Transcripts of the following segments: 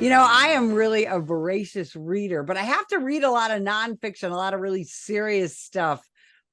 I am really a voracious reader, but I have to read a lot of nonfiction, a lot of really serious stuff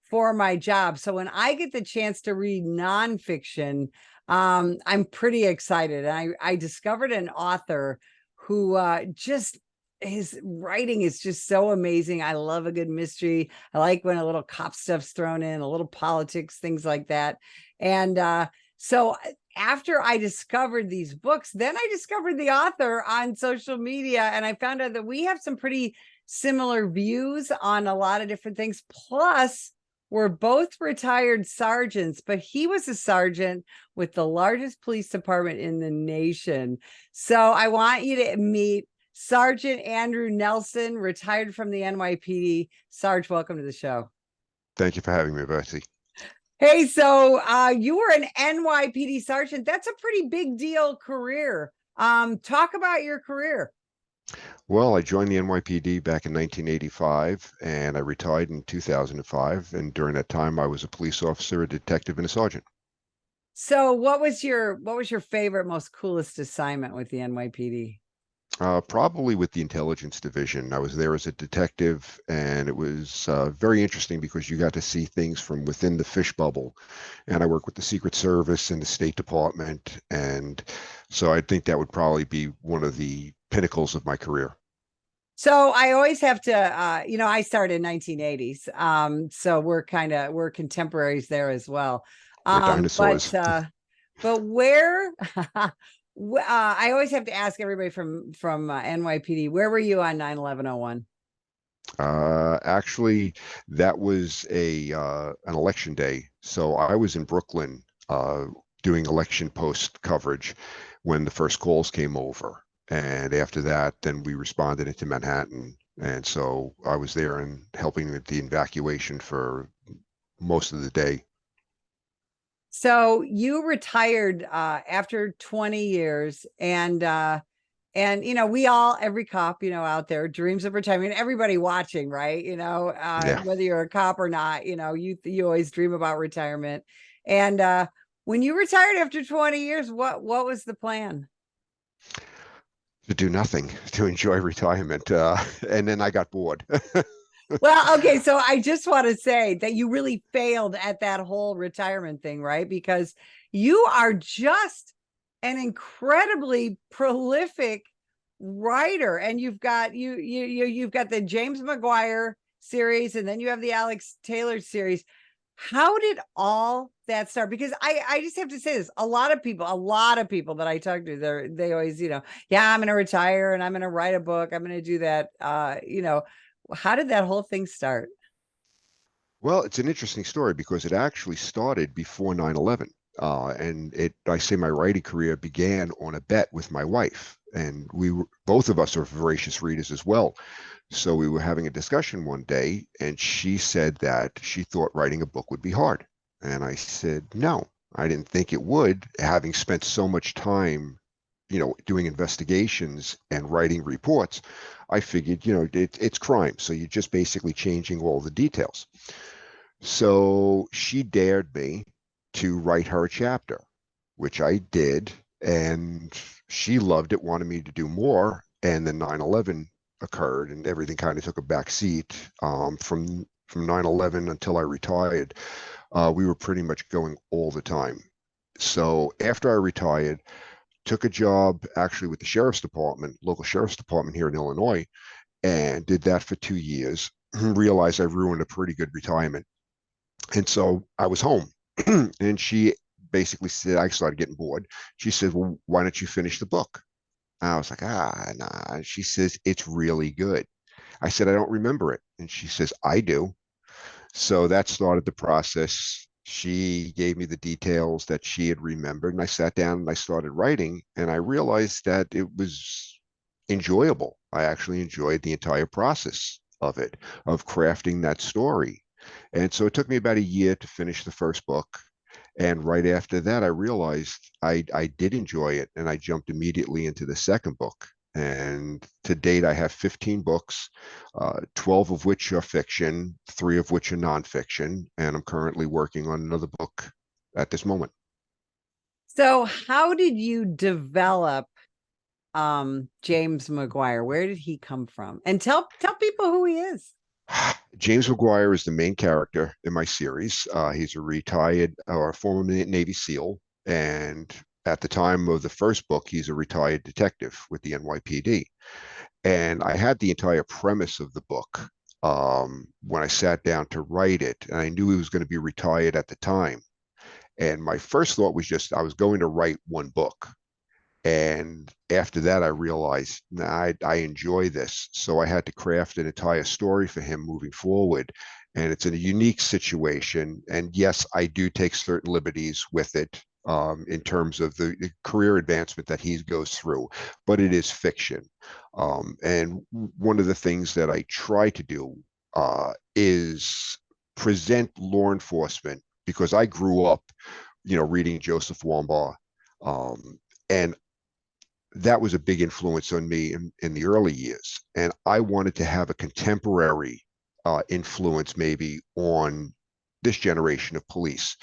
for my job. So when I get the chance to read nonfiction, I'm pretty excited. I discovered an author who just his writing is just so amazing. I love a good mystery. I like when a little cop stuff's thrown in, a little politics, things like that. And so after I discovered these books, then I discovered the author on social media, and I found out that we have some pretty similar views on a lot of different things. Plus, we're both retired sergeants, but he was a sergeant with the largest police department in the nation. So I want you to meet Sergeant Andrew Nelson, retired from the NYPD. Sarge, welcome to the show. Thank you for having me, Betsy. Hey, so you were an NYPD sergeant. That's a pretty big deal career. Talk about your career. Well, I joined the NYPD back in 1985, and I retired in 2005. And during that time, I was a police officer, a detective, and a sergeant. So what was your favorite, most coolest assignment with the NYPD? Probably with the intelligence division. I was there as a detective, and it was very interesting because you got to see things from within the fish bubble. And I worked with the Secret Service and the State Department, and so I think that would probably be one of the pinnacles of my career. So I always have to, I started in 1980s. So we're contemporaries there as well. We're dinosaurs. But where, I always have to ask everybody from NYPD, where were you on 9/11/01? Actually, that was an election day. So I was in Brooklyn doing election post coverage when the first calls came over. And after that, then we responded into Manhattan. And so I was there and helping with the evacuation for most of the day. So you retired after 20 years, and we all, every cop out there dreams of retirement. Everybody watching, right? Yeah. Whether you're a cop or not, you always dream about retirement. And when you retired after 20 years, what was the plan? To do nothing, to enjoy retirement. And then I got bored. Well, okay, so I just want to say that you really failed at that whole retirement thing, right? Because you are just an incredibly prolific writer, and you've got you've got the James McGuire series, and then you have the Alex Taylor series. How did all that start? Because I just have to say this: a lot of people that I talk to, they always, yeah, I'm going to retire and I'm going to write a book. I'm going to do that. How did that whole thing start? Well, it's an interesting story because it actually started before 9/11. I say my writing career began on a bet with my wife. And both of us are voracious readers as well. So we were having a discussion one day, and she said that she thought writing a book would be hard. And I said, no, I didn't think it would, having spent so much time, doing investigations and writing reports. I figured, it's crime. So you're just basically changing all the details. So she dared me to write her a chapter, which I did. And she loved it, wanted me to do more. And then 9/11 occurred and everything kind of took a back seat. From 9/11 until I retired, we were pretty much going all the time. So after I retired, took a job actually with the sheriff's department, local sheriff's department here in Illinois, and did that for 2 years. Realized I ruined a pretty good retirement. And so I was home. And she basically said, I started getting bored. She said, well, why don't you finish the book? I was like, nah. She says, it's really good. I said, I don't remember it. And she says, I do. So that started the process. She gave me the details that she had remembered. And I sat down and I started writing. And I realized that it was enjoyable. I actually enjoyed the entire process of it, of crafting that story. And so it took me about a year to finish the first book. And right after that, I realized I did enjoy it, and I jumped immediately into the second book. And to date, I have 15 books, 12 of which are fiction, 3 of which are nonfiction, and I'm currently working on another book at this moment. So how did you develop James McGuire? Where did he come from? And tell people who he is. James McGuire is the main character in my series. He's a retired or former Navy SEAL, and at the time of the first book, he's a retired detective with the NYPD. And I had the entire premise of the book when I sat down to write it, and I knew he was going to be retired at the time. And my first thought was just I was going to write one book. And after that, I realized, nah, I enjoy this. So I had to craft an entire story for him moving forward. And it's a unique situation. And yes, I do take certain liberties with it in terms of the career advancement that he goes through, but it is fiction. And one of the things that I try to do is present law enforcement because I grew up, reading Joseph Wambaugh. And that was a big influence on me in the early years. And I wanted to have a contemporary influence maybe on this generation of police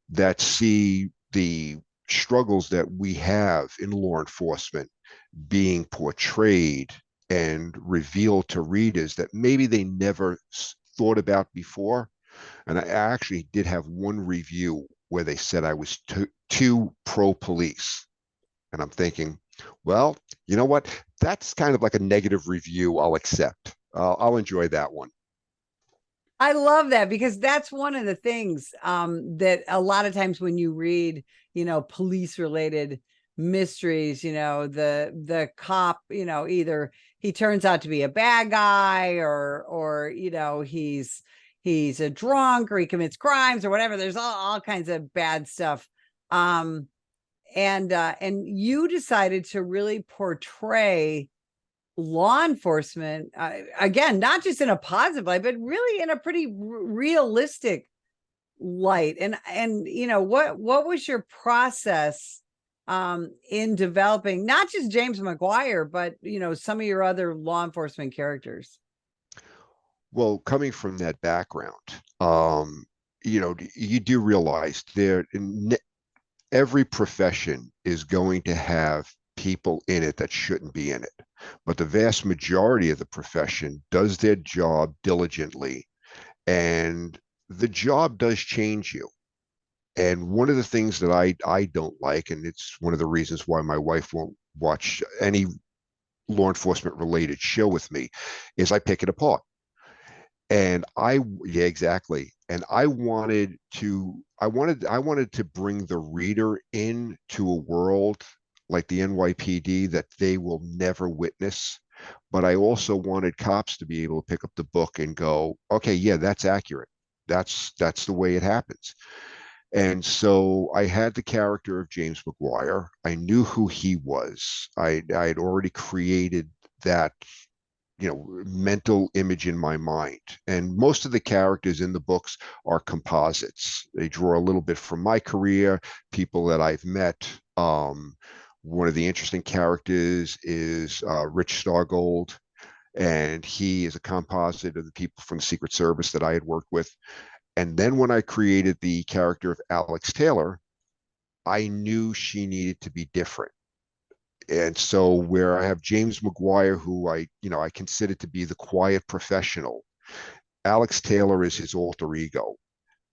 that see the struggles that we have in law enforcement being portrayed and revealed to readers that maybe they never thought about before. And I actually did have one review where they said I was too pro police. And I'm thinking, well, you know what? That's kind of like a negative review I'll accept. I'll enjoy that one. I love that because that's one of the things that a lot of times when you read, police related mysteries, the cop, either he turns out to be a bad guy or he's a drunk or he commits crimes or whatever. There's all kinds of bad stuff. And you decided to really portray law enforcement again, not just in a positive light, but really in a pretty realistic light. And what was your process in developing not just James McGuire, but some of your other law enforcement characters? Well, coming from that background, you do realize every profession is going to have people in it that shouldn't be in it. But the vast majority of the profession does their job diligently, and the job does change you. And one of the things that I don't like, and it's one of the reasons why my wife won't watch any law enforcement related show with me, is I pick it apart. And yeah, exactly. And I wanted to bring the reader into a world like the NYPD that they will never witness. But I also wanted cops to be able to pick up the book and go, okay, yeah, that's accurate. That's the way it happens. And so I had the character of James McGuire. I knew who he was. I had already created that mental image in my mind. And most of the characters in the books are composites. They draw a little bit from my career, people that I've met. One of the interesting characters is Rich Stargold, and he is a composite of the people from the Secret Service that I had worked with. And then when I created the character of Alex Taylor, I knew she needed to be different. And so where I have James McGuire, who I consider to be the quiet professional, Alex Taylor is his alter ego.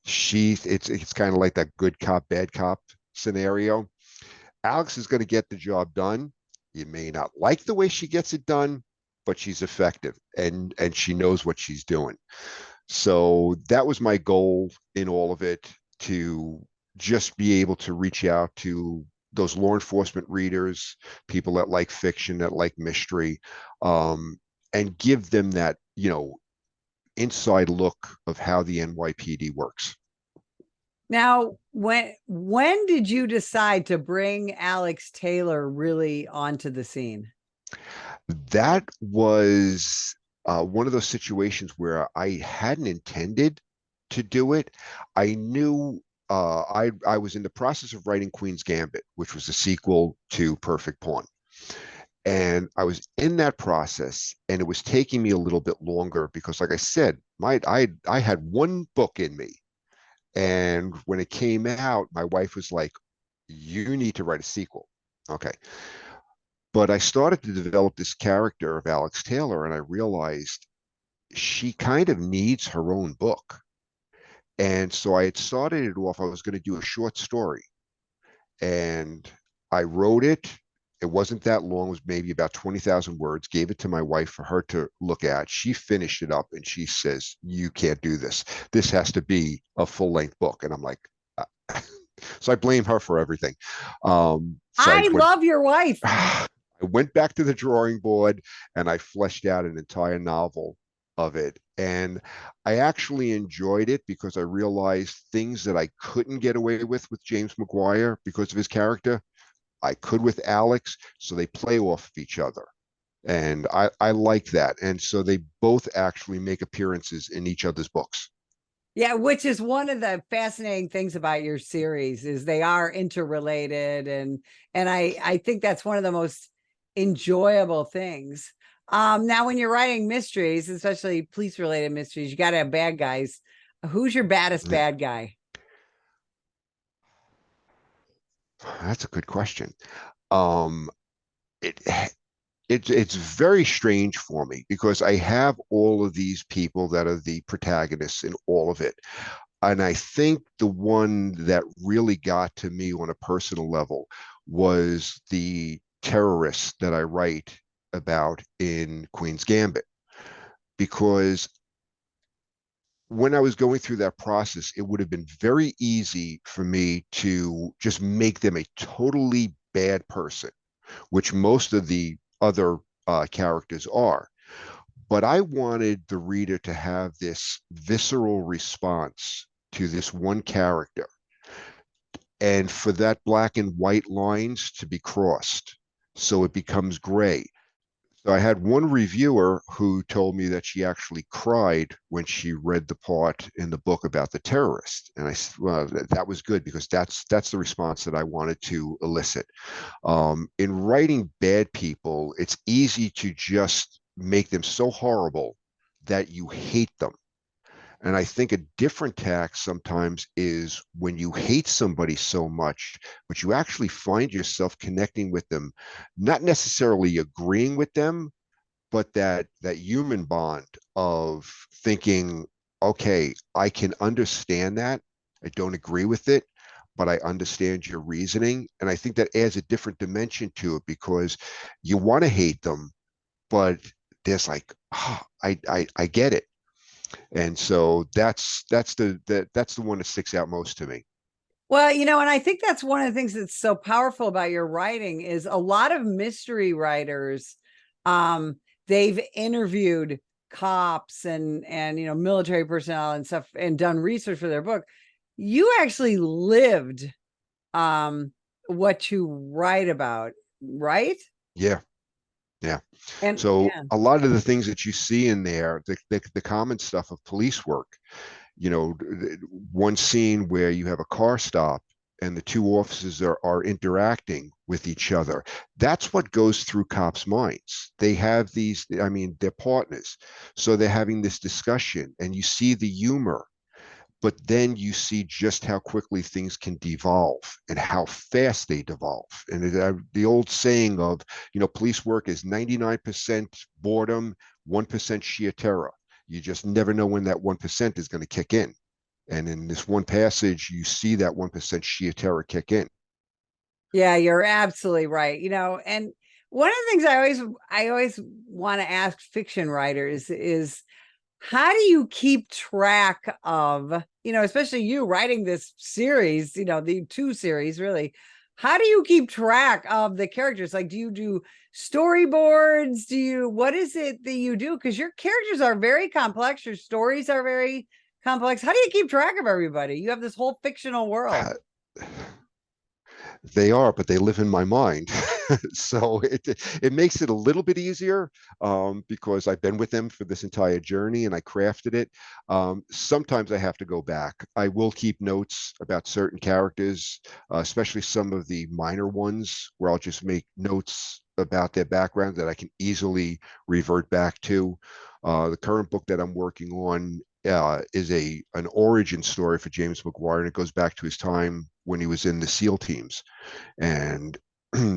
It's kind of like that good cop, bad cop scenario. Alex is going to get the job done. You may not like the way she gets it done, but she's effective and she knows what she's doing. So that was my goal in all of it, to just be able to reach out to those law enforcement readers, people that like fiction, that like mystery, and give them that, inside look of how the NYPD works. Now, when did you decide to bring Alex Taylor really onto the scene? That was one of those situations where I hadn't intended to do it. I knew I was in the process of writing Queen's Gambit, which was a sequel to Perfect Pawn. And I was in that process, and it was taking me a little bit longer because, like I said, I had one book in me, and when it came out, my wife was like, "You need to write a sequel." Okay, But I started to develop this character of Alex Taylor, and I realized she kind of needs her own book. And so I had started it off, I was going to do a short story, and I wrote it. It wasn't that long, it was maybe about 20,000 words, gave it to my wife for her to look at. She finished it up and she says, "You can't do this. This has to be a full length book." And I'm like, uh, so I blame her for everything. So I love your wife. I went back to the drawing board and I fleshed out an entire novel of it. And I actually enjoyed it because I realized things that I couldn't get away with James McGuire because of his character, I could with Alex. So they play off of each other. And I like that. And so they both actually make appearances in each other's books. Yeah, which is one of the fascinating things about your series is they are interrelated, and I think that's one of the most enjoyable things. Now when you're writing mysteries, especially police related mysteries, you got to have bad guys. Who's your baddest Yeah, bad guy? that's a good question. Um, it it's very strange for me because I have all of these people that are the protagonists in all of it. And I think the one that really got to me on a personal level was the terrorists that I write about in Queen's Gambit. Because when I was going through that process, it would have been very easy for me to just make them a totally bad person, which most of the other characters are. But I wanted the reader to have this visceral response to this one character and for that black and white lines to be crossed so it becomes gray. So I had one reviewer who told me that she actually cried when she read the part in the book about the terrorist. And I said, well, that was good because that's the response that I wanted to elicit. In writing bad people, it's easy to just make them so horrible that you hate them. And I think a different tack sometimes is when you hate somebody so much, but you actually find yourself connecting with them, not necessarily agreeing with them, but that human bond of thinking, okay, I can understand that. I don't agree with it, but I understand your reasoning. And I think that adds a different dimension to it because you want to hate them, but there's like, oh, I get it. And so that's the one that sticks out most to me. Well, and I think that's one of the things that's so powerful about your writing is a lot of mystery writers, they've interviewed cops and military personnel and stuff and done research for their book. You actually lived what you write about, right? Yeah, yeah. And So yeah. a lot of the things that you see in there, the common stuff of police work, one scene where you have a car stop and the two officers are interacting with each other. That's what goes through cops' minds. They have these, I mean, they're partners. So they're having this discussion and you see the humor, but then you see just how quickly things can devolve and how fast they devolve. And the old saying of, police work is 99% boredom, 1% sheer terror. You just never know when that 1% is going to kick in. And in this one passage, you see that 1% sheer terror kick in. Yeah, you're absolutely right. And one of the things I always want to ask fiction writers is how do you keep track of, especially you writing this series, the two series really, how do you keep track of the characters? Like, do you do storyboards? What is it that you do? Because your characters are very complex, your stories are very complex. How do you keep track of everybody? You have this whole fictional world. They are, but they live in my mind. So it makes it a little bit easier because I've been with them for this entire journey and I crafted it. Sometimes I have to go back. I will keep notes about certain characters, especially some of the minor ones where I'll just make notes about their background that I can easily revert back to. The current book that I'm working on is an origin story for James McGuire, and it goes back to his time when he was in the SEAL teams. And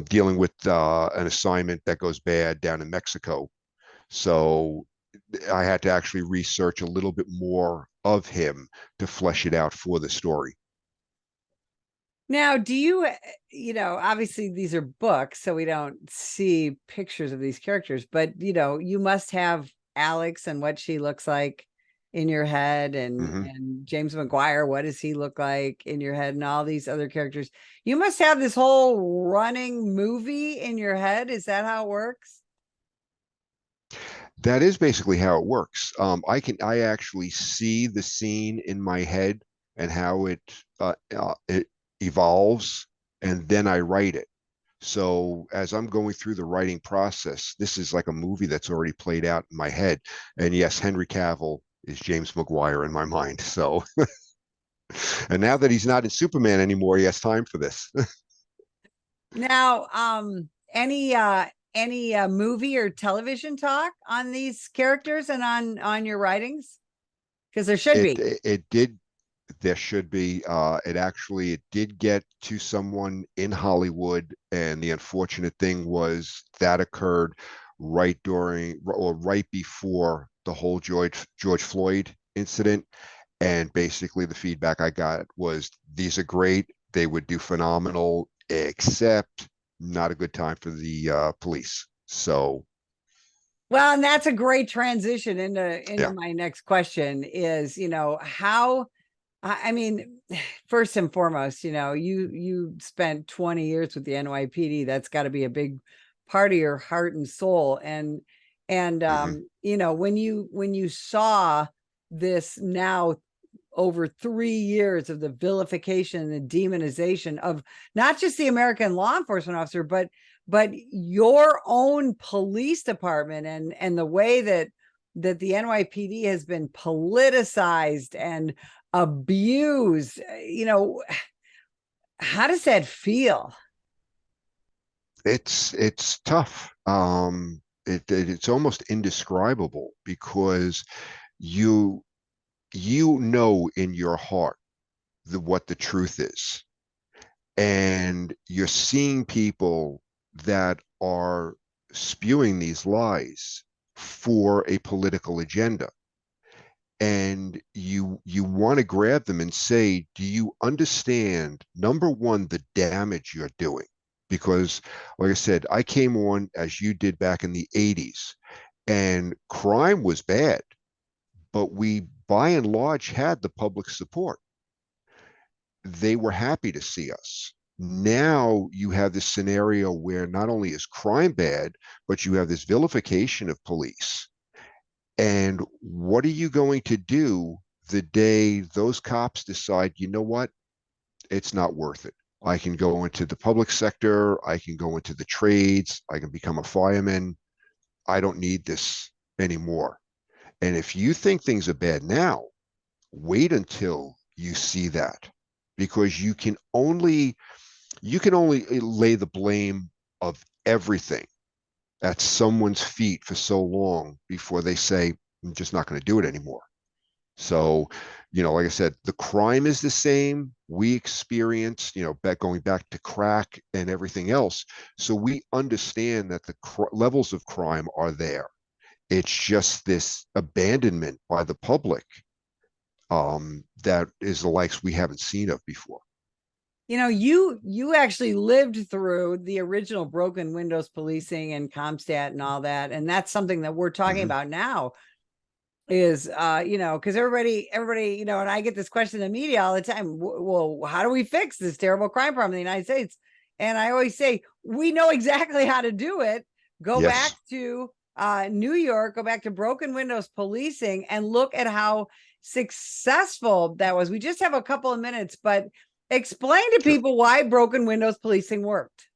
dealing with an assignment that goes bad down in Mexico. So I had to actually research a little bit more of him to flesh it out for the story. Now, do you, obviously these are books, so we don't see pictures of these characters, but you must have Alex and what she looks like in your head, and Hmm. James McGuire, what does he look like in your head, and all these other characters. You must have this whole running movie in your head. Is that how it works? That is basically how it works. I actually see the scene in my head and how it evolves, and then I write it. So as I'm going through the writing process, this is like a movie that's already played out in my head. And yes, Henry Cavill is James McGuire in my mind. So, and now that he's not in Superman anymore, he has time for this. Now, any movie or television talk on these characters and on your writings? Because there should be. It did. There should be. It did get to someone in Hollywood, and the unfortunate thing was that occurred right during or right before the whole George Floyd incident. And basically, the feedback I got was these are great. They would do phenomenal, except not a good time for the police. So Well, and that's a great transition into yeah. my next question is, how I mean, first and foremost, you spent 20 years with the NYPD. That's got to be a big part of your heart and soul. And Hmm. when you saw this now over 3 years of the vilification and the demonization of not just the American law enforcement officer, but your own police department, and the way that the NYPD has been politicized and abused. How does that feel? It's tough. It's almost indescribable because you you know in your heart what the truth is, and you're seeing people that are spewing these lies for a political agenda, and you want to grab them and say, do you understand, number one, the damage you're doing? Because like I said, I came on as you did back in the 80s, and crime was bad, but we by and large had the public support. They were happy to see us. Now you have this scenario where not only is crime bad, but you have this vilification of police. And what are you going to do the day those cops decide, you know what, it's not worth it? I can go into the public sector, I can go into the trades, I can become a fireman. I don't need this anymore. And if you think things are bad now, wait until you see that, because you can only lay the blame of everything at someone's feet for so long before they say, I'm just not going to do it anymore. So, like I said, the crime is the same. We experienced, going back to crack and everything else. So we understand that the levels of crime are there. It's just this abandonment by the public that is the likes we haven't seen of before. You actually lived through the original broken windows policing and Comstat and all that, and that's something that we're talking Hmm. about now. Is because everybody, and I get this question in the media all the time. Well, how do we fix this terrible crime problem in the United States? And I always say, we know exactly how to do it. Go back Yes. to New York, go back to broken windows policing, and look at how successful that was. We just have a couple of minutes, but explain to Sure. people why broken windows policing worked.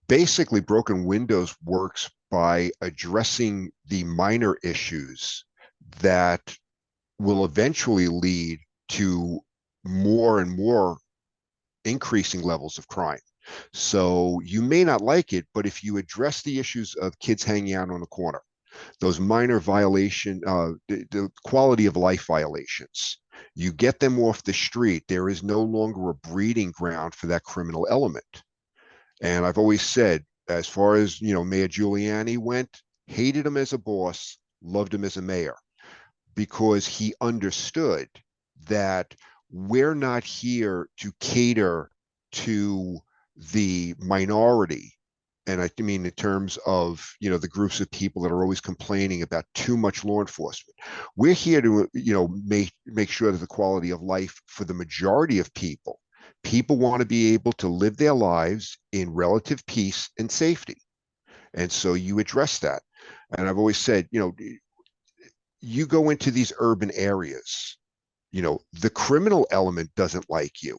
Basically, broken windows works by addressing the minor issues that will eventually lead to more and more increasing levels of crime. So you may not like it, but if you address the issues of kids hanging out on the corner, those minor the quality of life violations, you get them off the street, there is no longer a breeding ground for that criminal element. And I've always said, as far as, Mayor Giuliani went, hated him as a boss, loved him as a mayor, because he understood that we're not here to cater to the minority. And I mean, in terms of, the groups of people that are always complaining about too much law enforcement, we're here to, make sure that the quality of life for the majority of people want to be able to live their lives in relative peace and safety. And so you address that. And I've always said, you go into these urban areas, the criminal element doesn't like you,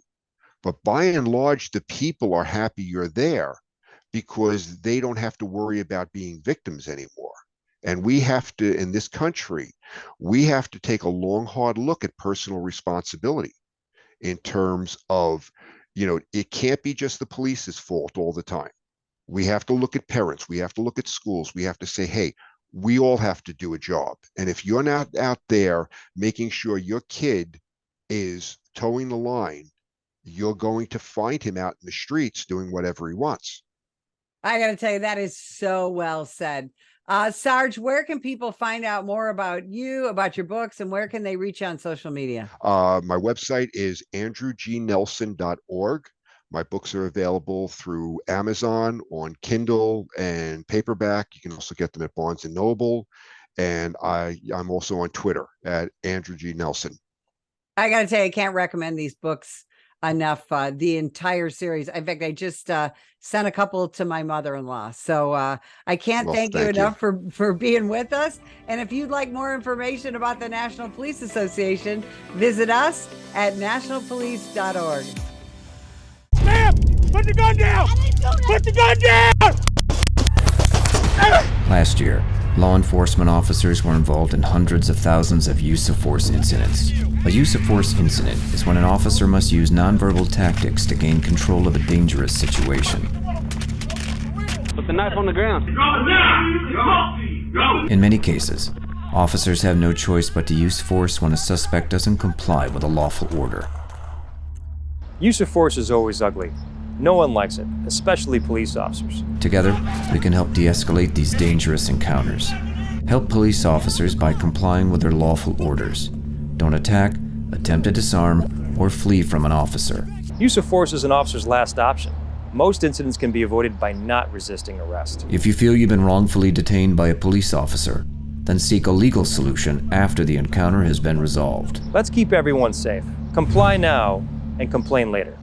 but by and large, the people are happy you're there because they don't have to worry about being victims anymore. And we have to, in this country, we have to take a long, hard look at personal responsibility in terms of, it can't be just the police's fault all the time. We have to look at parents. We have to look at schools. We have to say, hey, we all have to do a job. And if you're not out there making sure your kid is towing the line, you're going to find him out in the streets doing whatever he wants. I got to tell you, that is so well said. Sarge, where can people find out more about you, about your books, and where can they reach you on social media? My website is andrewgnelson.org. My books are available through Amazon on Kindle and paperback. You can also get them at Barnes & Noble. And I'm also on Twitter at Andrew G. Nelson. I got to tell you, I can't recommend these books enough. The entire series. In fact, I just sent a couple to my mother-in-law. So I can't thank you enough for being with us. And if you'd like more information about the National Police Association, visit us at nationalpolice.org. Ma'am, put the gun down! Put the gun down! Last year, law enforcement officers were involved in hundreds of thousands of use of force incidents. A use of force incident is when an officer must use nonverbal tactics to gain control of a dangerous situation. Put the knife on the ground. In many cases, officers have no choice but to use force when a suspect doesn't comply with a lawful order. Use of force is always ugly. No one likes it, especially police officers. Together, we can help de-escalate these dangerous encounters. Help police officers by complying with their lawful orders. Don't attack, attempt to disarm, or flee from an officer. Use of force is an officer's last option. Most incidents can be avoided by not resisting arrest. If you feel you've been wrongfully detained by a police officer, then seek a legal solution after the encounter has been resolved. Let's keep everyone safe. Comply now and complain later.